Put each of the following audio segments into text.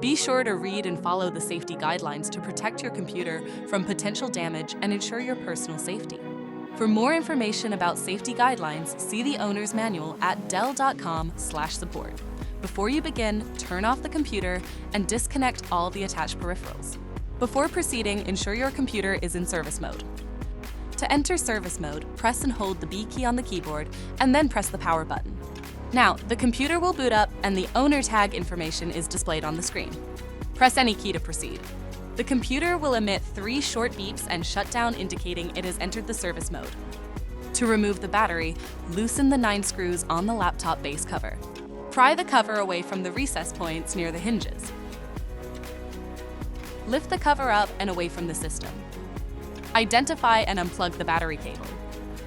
Be sure to read and follow the safety guidelines to protect your computer from potential damage and ensure your personal safety. For more information about safety guidelines, see the owner's manual at dell.com/support. Before you begin, turn off the computer and disconnect all the attached peripherals. Before proceeding, ensure your computer is in service mode. To enter service mode, press and hold the B key on the keyboard and then press the power button. Now, the computer will boot up and the owner tag information is displayed on the screen. Press any key to proceed. The computer will emit 3 short beeps and shut down, indicating it has entered the service mode. To remove the battery, loosen the 9 screws on the laptop base cover. Pry the cover away from the recess points near the hinges. Lift the cover up and away from the system. Identify and unplug the battery cable.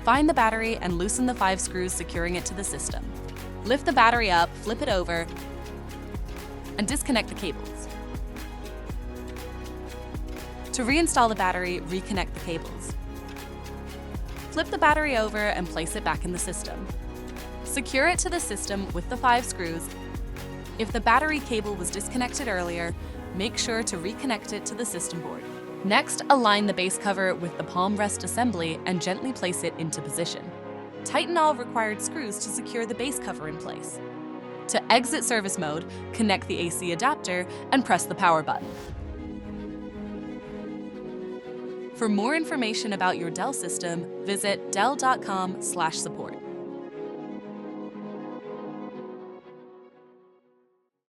Find the battery and loosen the 5 screws securing it to the system. Lift the battery up, flip it over, and disconnect the cables. To reinstall the battery, reconnect the cables. Flip the battery over and place it back in the system. Secure it to the system with the 5 screws. If the battery cable was disconnected earlier, make sure to reconnect it to the system board. Next, align the base cover with the palm rest assembly and gently place it into position. Tighten all required screws to secure the base cover in place. To exit service mode, connect the AC adapter and press the power button. For more information about your Dell system, visit dell.com/support.